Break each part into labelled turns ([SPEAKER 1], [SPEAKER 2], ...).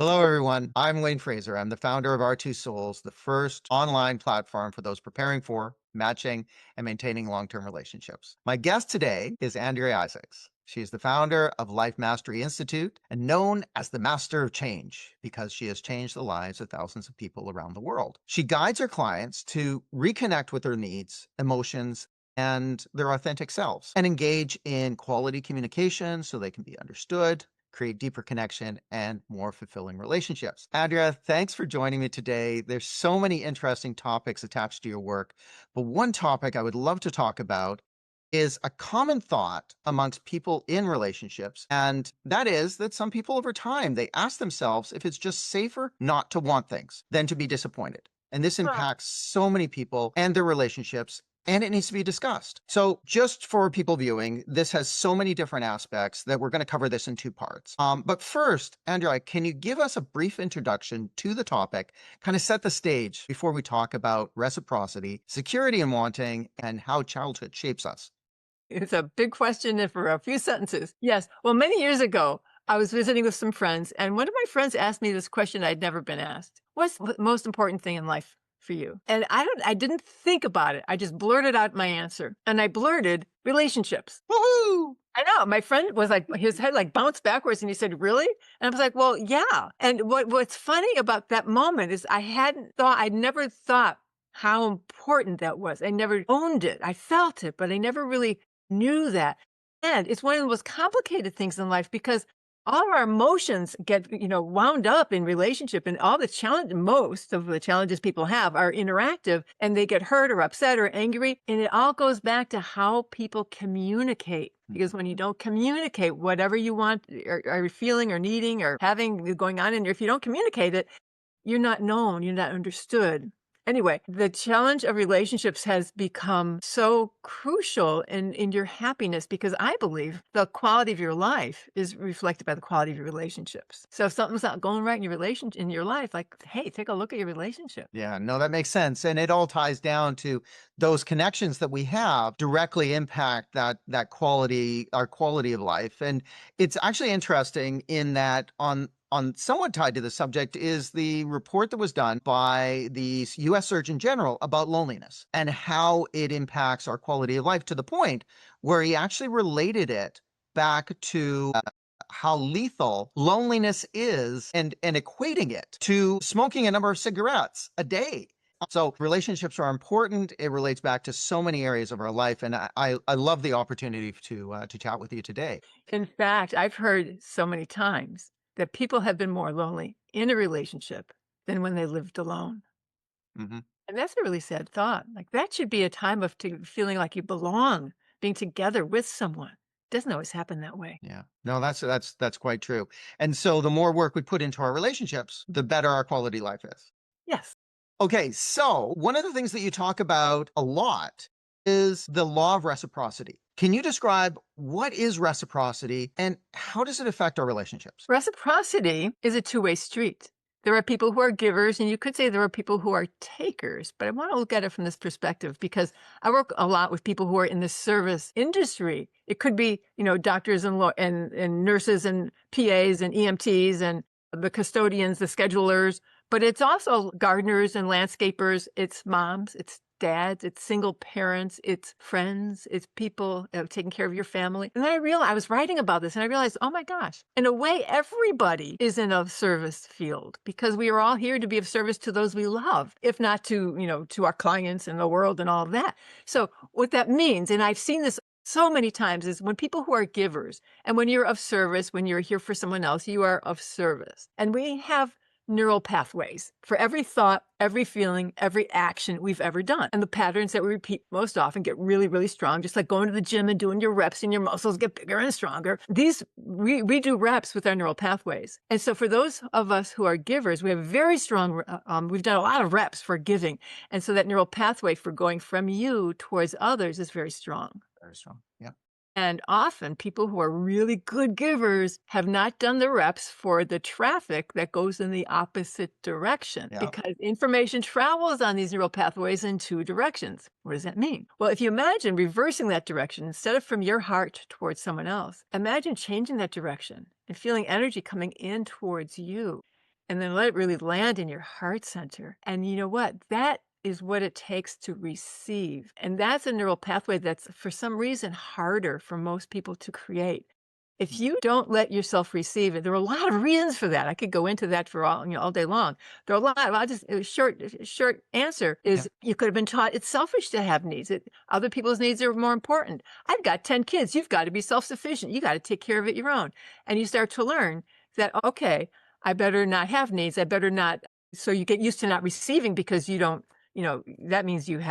[SPEAKER 1] Hello, everyone. I'm Wayne Fraser. I'm the founder of R2 Souls, the first online platform for those preparing for, matching, and maintaining long term relationships. My guest today is Andrea Isaacs. She is the founder of Life Mastery Institute and known as the Master of Change because she has changed the lives of thousands of people around the world. She guides her clients to reconnect with their needs, emotions, and their authentic selves and engage in quality communication so they can be understood, create deeper connection, and more fulfilling relationships. Andrea, thanks for joining me today. There's so many interesting topics attached to your work, but one topic I would love to talk about is a common thought amongst people in relationships, and that is that some people over time, they ask themselves if it's just safer not to want things than to be disappointed. And this impacts so many people and their relationships, and it needs to be discussed. So just for people viewing, this has so many different aspects that we're going to cover this in two parts. But first, Andrea, can you give us a brief introduction to the topic, kind of set the stage before we talk about reciprocity, security and wanting, and how childhood shapes us?
[SPEAKER 2] It's a big question and for a few sentences. Yes. Well, many years ago, I was visiting with some friends, and one of my friends asked me this question I'd never been asked. What's the most important thing in life for you? And I didn't think about it. I just blurted out my answer. And I blurted relationships.
[SPEAKER 1] Woohoo!
[SPEAKER 2] I know. My friend was like, his head like bounced backwards and he said, really? And I was like, well, yeah. And what's funny about that moment is I'd never thought how important that was. I never owned it. I felt it, but I never really knew that. And it's one of the most complicated things in life because all of our emotions get, wound up in relationship and all the challenge, most of the challenges people have are interactive and they get hurt or upset or angry. And it all goes back to how people communicate. Because when you don't communicate whatever you want or are feeling or needing or having going on in your, if you don't communicate it, you're not known, you're not understood. Anyway, the challenge of relationships has become so crucial in your happiness because I believe the quality of your life is reflected by the quality of your relationships. So if something's not going right in in your life, like, hey, take a look at your relationship.
[SPEAKER 1] Yeah, no, that makes sense. And it all ties down to those connections that we have directly impact that quality, our quality of life. And it's actually interesting in that on somewhat tied to the subject is the report that was done by the US Surgeon General about loneliness and how it impacts our quality of life to the point where he actually related it back to how lethal loneliness is and equating it to smoking a number of cigarettes a day. So relationships are important. It relates back to so many areas of our life, and I love the opportunity to chat with you today.
[SPEAKER 2] In fact, I've heard so many times that people have been more lonely in a relationship than when they lived alone.
[SPEAKER 1] Hmm.
[SPEAKER 2] And that's a really sad thought. Like that should be a time of feeling like you belong, being together with someone. Doesn't always happen that way.
[SPEAKER 1] Yeah, no, that's quite true. And so the more work we put into our relationships, the better our quality life is.
[SPEAKER 2] Yes.
[SPEAKER 1] Okay, so one of the things that you talk about a lot is the law of reciprocity. Can you describe what is reciprocity and how does it affect our relationships?
[SPEAKER 2] Reciprocity is a two-way street. There are people who are givers, and you could say there are people who are takers. But I want to look at it from this perspective because I work a lot with people who are in the service industry. It could be, doctors and nurses and PAs and EMTs and the custodians, the schedulers, but it's also gardeners and landscapers. It's moms, it's dads, it's single parents, it's friends, it's people taking care of your family. And then I was writing about this and I realized, oh my gosh, in a way, everybody is in a service field because we are all here to be of service to those we love, if not to, to our clients and the world and all of that. So what that means, and I've seen this so many times, is when people who are givers and when you're of service, when you're here for someone else, you are of service. And we have neural pathways for every thought, every feeling, every action we've ever done. And the patterns that we repeat most often get really, really strong, just like going to the gym and doing your reps and your muscles get bigger and stronger. We do reps with our neural pathways. And so for those of us who are givers, we have very strong, we've done a lot of reps for giving. And so that neural pathway for going from you towards others is very strong.
[SPEAKER 1] Very strong. Yeah.
[SPEAKER 2] And often people who are really good givers have not done the reps for the traffic that goes in the opposite direction
[SPEAKER 1] Yeah.
[SPEAKER 2] because information travels on these neural pathways in two directions. What does that mean? Well, if you imagine reversing that direction, instead of from your heart towards someone else, imagine changing that direction and feeling energy coming in towards you. and then let it really land in your heart center. And you know what? That is what it takes to receive. And that's a neural pathway that's for some reason harder for most people to create. If you don't let yourself receive it, there are a lot of reasons for that. I could go into that for all day long. There are a lot. I'll just a short answer
[SPEAKER 1] Yeah.
[SPEAKER 2] is you could have been taught it's selfish to have needs. Other people's needs are more important. I've got 10 kids. You've got to be self-sufficient. You got to take care of it your own. And you start to learn that, okay, I better not have needs. I better not. So you get used to not receiving because you don't, that means you're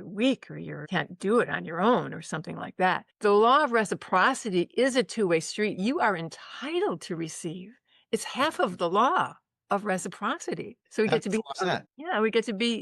[SPEAKER 2] weak or you can't do it on your own or something like that. The law of reciprocity is a two-way street. You are entitled to receive. It's half of the law of reciprocity. So we
[SPEAKER 1] That
[SPEAKER 2] get to
[SPEAKER 1] makes
[SPEAKER 2] be,
[SPEAKER 1] a lot of sense.
[SPEAKER 2] yeah,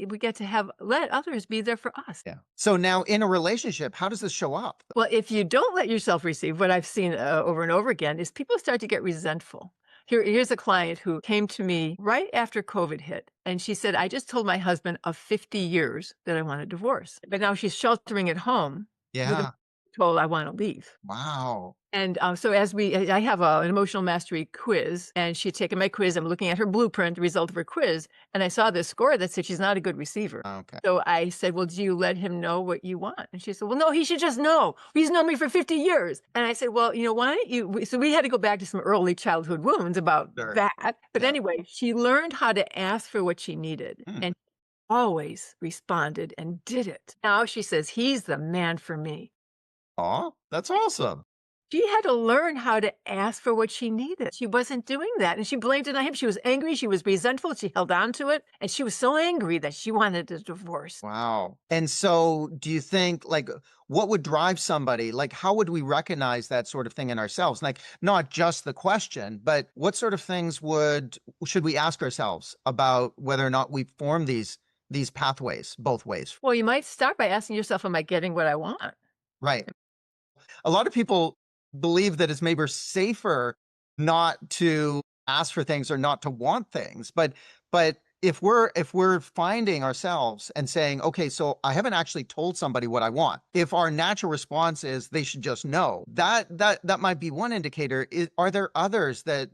[SPEAKER 2] we get to have, let others be there for us.
[SPEAKER 1] Yeah. So now in a relationship, how does this show up?
[SPEAKER 2] Well, if you don't let yourself receive, what I've seen over and over again is people start to get resentful. Here's a client who came to me right after COVID hit, and she said, I just told my husband of 50 years that I want a divorce. But now she's sheltering at home with a
[SPEAKER 1] Yeah.
[SPEAKER 2] told I want to leave.
[SPEAKER 1] Wow.
[SPEAKER 2] And, so I have an emotional mastery quiz, and she had taken my quiz. I'm looking at her blueprint, the result of her quiz, and I saw this score that said she's not a good receiver.
[SPEAKER 1] Okay.
[SPEAKER 2] So I said, "Well, do you let him know what you want?" And she said, "Well, no, he should just know. He's known me for 50 years." And I said, "Well, why don't you?" So we had to go back to some early childhood wounds about
[SPEAKER 1] Sure.
[SPEAKER 2] that. But
[SPEAKER 1] Yeah.
[SPEAKER 2] anyway, she learned how to ask for what she needed
[SPEAKER 1] Hmm.
[SPEAKER 2] and always responded and did it. Now she says, "He's the man for me."
[SPEAKER 1] Aw, that's awesome.
[SPEAKER 2] She had to learn how to ask for what she needed. She wasn't doing that, and she blamed it on him. She was angry, she was resentful, she held on to it, and she was so angry that she wanted a divorce.
[SPEAKER 1] Wow. And so do you think like what would drive somebody? Like how would we recognize that sort of thing in ourselves? Like not just the question, but what sort of things would should we ask ourselves about whether or not we form these pathways both ways?
[SPEAKER 2] Well, you might start by asking yourself, "Am I getting what I want?"
[SPEAKER 1] Right. A lot of people believe that it's maybe safer not to ask for things or not to want things. But if we're finding ourselves and saying, okay, so I haven't actually told somebody what I want. If our natural response is they should just know, that might be one indicator. Are there others that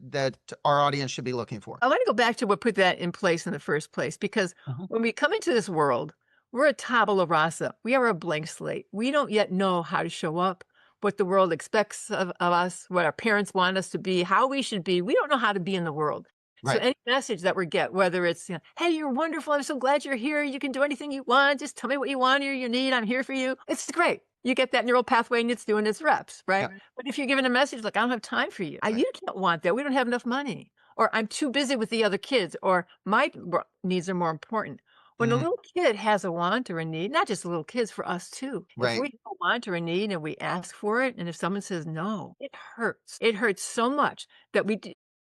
[SPEAKER 1] our audience should be looking for?
[SPEAKER 2] I wanna go back to what put that in place in the first place, because
[SPEAKER 1] Mhm.
[SPEAKER 2] when we come into this world, we're a tabula rasa. We are a blank slate. We don't yet know how to show up, what the world expects of us, what our parents want us to be, how we should be. We don't know how to be in the world. So
[SPEAKER 1] Right.
[SPEAKER 2] any message that we get, whether it's, "Hey, you're wonderful. I'm so glad you're here. You can do anything you want. Just tell me what you want or you need. I'm here for you." It's great. You get that neural pathway and it's doing its reps, right?
[SPEAKER 1] Yeah.
[SPEAKER 2] But if you're given a message like, "I don't have time for you.
[SPEAKER 1] Right.
[SPEAKER 2] You can't want that. We don't have enough money." Or "I'm too busy with the other kids," or needs are more important. When a
[SPEAKER 1] Mhm.
[SPEAKER 2] little kid has a want or a need, not just little kids, for us too. If
[SPEAKER 1] Right.
[SPEAKER 2] we have a want or a need and we ask for it, and if someone says no, it hurts. It hurts so much that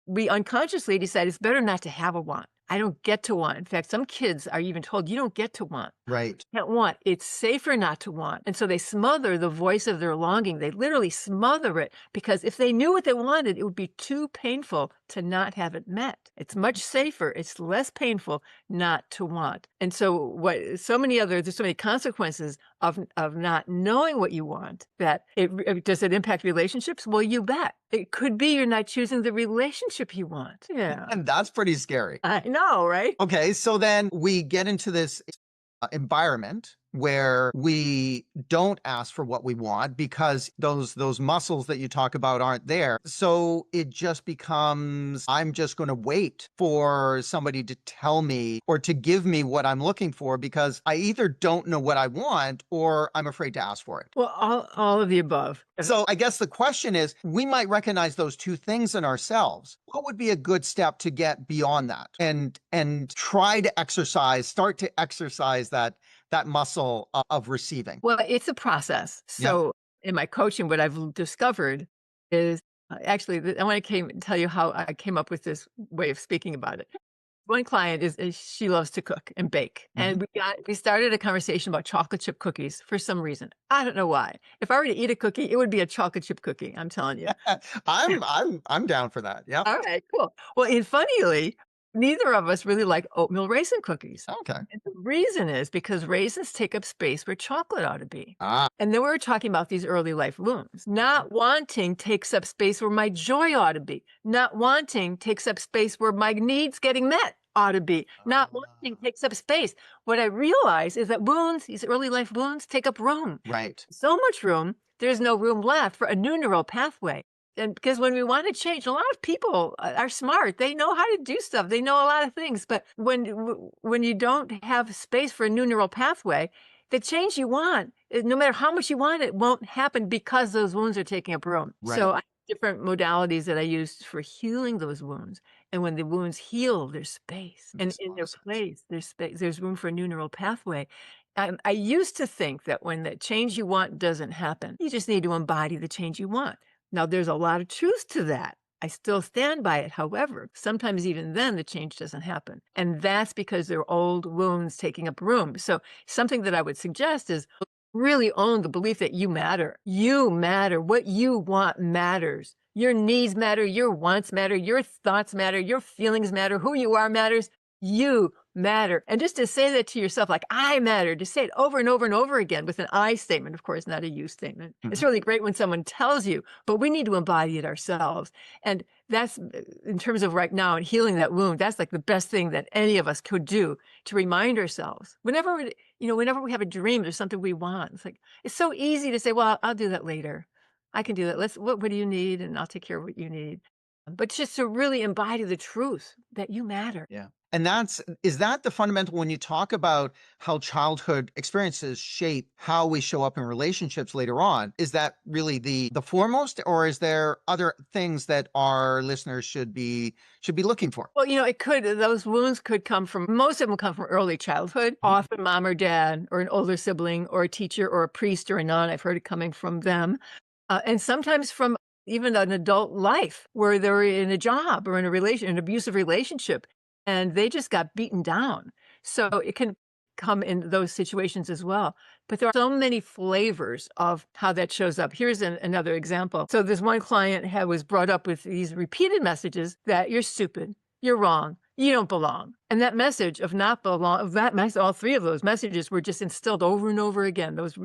[SPEAKER 2] we unconsciously decide it's better not to have a want. I don't get to want. In fact, some kids are even told you don't get to want.
[SPEAKER 1] Right.
[SPEAKER 2] Can't want. It's safer not to want. And so they smother the voice of their longing. They literally smother it because if they knew what they wanted, it would be too painful to not have it met. It's much safer. It's less painful not to want. And so there's so many consequences of not knowing what you want that does it impact relationships? Well, you bet. It could be you're not choosing the relationship you want. Yeah.
[SPEAKER 1] And that's pretty scary.
[SPEAKER 2] I know, right?
[SPEAKER 1] Okay, so then we get into this environment where we don't ask for what we want because those muscles that you talk about aren't there. So it just becomes I'm just going to wait for somebody to tell me or to give me what I'm looking for because I either don't know what I want or I'm afraid to ask for it.
[SPEAKER 2] Well, all of the above.
[SPEAKER 1] So I guess the question is, we might recognize those two things in ourselves. What would be a good step to get beyond that and try to start to exercise that muscle of receiving?
[SPEAKER 2] Well, it's a process.
[SPEAKER 1] Yeah.
[SPEAKER 2] So in my coaching, what I've discovered is actually, I want to tell you how I came up with this way of speaking about it. One client is she loves to cook and bake,
[SPEAKER 1] Mhm.
[SPEAKER 2] and we started a conversation about chocolate chip cookies for some reason. I don't know why. If I were to eat a cookie, it would be a chocolate chip cookie. I'm telling you.
[SPEAKER 1] I'm down for that. Yep.
[SPEAKER 2] All right, cool. Well, and funnily, Neither of us really like oatmeal raisin cookies.
[SPEAKER 1] Okay.
[SPEAKER 2] And the reason is because raisins take up space where chocolate ought to be.
[SPEAKER 1] Ah.
[SPEAKER 2] And then we were talking about these early life wounds. Not wanting takes up space where my joy ought to be. Not wanting takes up space where my needs getting met ought to be. Not wanting
[SPEAKER 1] Ah.
[SPEAKER 2] takes up space. What I realize is that wounds, these early life wounds, take up room.
[SPEAKER 1] Right.
[SPEAKER 2] So much room, there's no room left for a new neural pathway. And because when we want to change, a lot of people are smart. They know how to do stuff. They know a lot of things. But when you don't have space for a new neural pathway, the change you want, no matter how much you want it, won't happen because those wounds are taking up room.
[SPEAKER 1] Right.
[SPEAKER 2] So I have different modalities that I use for healing those wounds. And when the wounds heal, there's space. And
[SPEAKER 1] Makes a
[SPEAKER 2] in
[SPEAKER 1] lot
[SPEAKER 2] their
[SPEAKER 1] of sense.
[SPEAKER 2] place, there's space. There's room for a new neural pathway. I used to think that when the change you want doesn't happen, you just need to embody the change you want. Now, there's a lot of truth to that. I still stand by it. However, sometimes even then the change doesn't happen. And that's because there are old wounds taking up room. So, something that I would suggest is really own the belief that you matter. You matter. What you want matters. Your needs matter. Your wants matter. Your thoughts matter. Your feelings matter. Who you are matters. You matter. And just to say that to yourself, like, I matter, to say it over and over and over again with an I statement, of course, not a you statement. It's
[SPEAKER 1] Mhm.
[SPEAKER 2] really great when someone tells you, but we need to embody it ourselves. And that's in terms of right now and healing that wound, that's like the best thing that any of us could do to remind ourselves. Whenever we have a dream, there's something we want. It's like, it's so easy to say, well, I'll do that later. I can do that. What do you need? And I'll take care of what you need. But just to really embody the truth that you matter.
[SPEAKER 1] Yeah. And is that the fundamental when you talk about how childhood experiences shape how we show up in relationships later on? Is that really the foremost, or is there other things that our listeners should be looking for?
[SPEAKER 2] Well, those wounds could come from, most of them come from early childhood,
[SPEAKER 1] Mhm.
[SPEAKER 2] often mom or dad or an older sibling or a teacher or a priest or a nun. I've heard it coming from them. And sometimes from even an adult life where they're in a job or in an abusive relationship, and they just got beaten down. So it can come in those situations as well. But there are so many flavors of how that shows up. Here's another example. So this one client was brought up with these repeated messages that you're stupid, you're wrong, you don't belong. And that message of not belong, of that mess, all three of those messages were just instilled over and over again. Those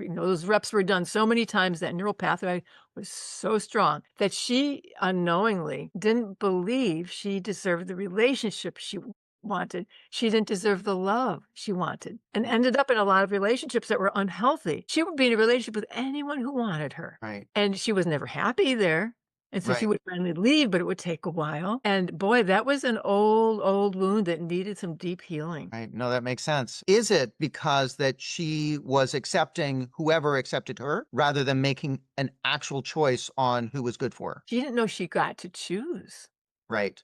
[SPEAKER 2] reps were done so many times, that neural pathway was so strong that she unknowingly didn't believe she deserved the relationship she wanted. She didn't deserve the love she wanted, and ended up in a lot of relationships that were unhealthy. She would be in a relationship with anyone who wanted her,
[SPEAKER 1] Right.
[SPEAKER 2] and she was never happy there. And so she
[SPEAKER 1] Right.
[SPEAKER 2] would finally leave, but it would take a while. And boy, that was an old, old wound that needed some deep healing.
[SPEAKER 1] Right. No, that makes sense. Is it because that she was accepting whoever accepted her rather than making an actual choice on who was good for her?
[SPEAKER 2] She didn't know she got to choose.
[SPEAKER 1] Right.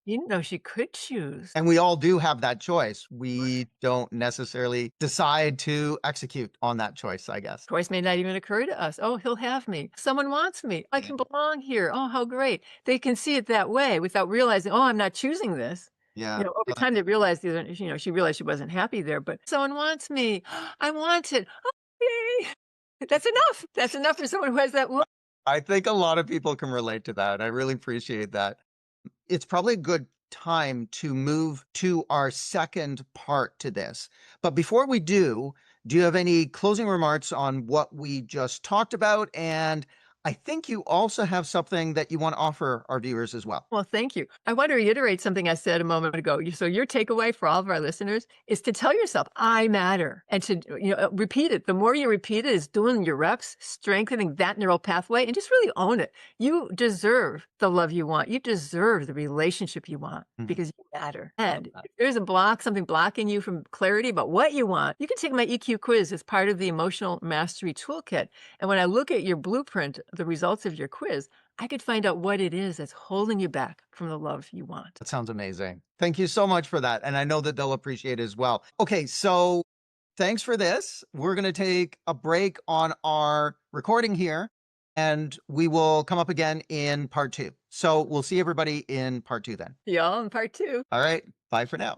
[SPEAKER 2] She didn't know she could choose.
[SPEAKER 1] And we all do have that choice. We don't necessarily decide to execute on that choice, I guess.
[SPEAKER 2] Choice may not even occur to us. Oh, he'll have me. Someone wants me. I
[SPEAKER 1] Yeah.
[SPEAKER 2] can belong here. Oh, how great. They can see it that way without realizing, oh, I'm not choosing this.
[SPEAKER 1] Yeah.
[SPEAKER 2] Over time they realized, she realized she wasn't happy there, but someone wants me. I want it. Oh, yay. That's enough. That's enough for someone who has that.
[SPEAKER 1] I think a lot of people can relate to that. I really appreciate that. It's probably a good time to move to our second part to this. But before we do you have any closing remarks on what we just talked about? And I think you also have something that you want to offer our viewers as well.
[SPEAKER 2] Well, thank you. I want to reiterate something I said a moment ago. So your takeaway for all of our listeners is to tell yourself, I matter, and to repeat it. The more you repeat it, is doing your reps, strengthening that neural pathway, and just really own it. You deserve the love you want. You deserve the relationship you want
[SPEAKER 1] Mhm.
[SPEAKER 2] because you matter.
[SPEAKER 1] Love
[SPEAKER 2] And
[SPEAKER 1] that.
[SPEAKER 2] if there's something blocking you from clarity about what you want, you can take my EQ quiz as part of the Emotional Mastery Toolkit. And when I look at your blueprint, the results of your quiz, I could find out what it is that's holding you back from the love you want.
[SPEAKER 1] That sounds amazing. Thank you so much for that. And I know that they'll appreciate it as well. Okay, so thanks for this. We're going to take a break on our recording here and we will come up again in part two. So we'll see everybody in part two then.
[SPEAKER 2] Y'all in part two.
[SPEAKER 1] All right. Bye for now.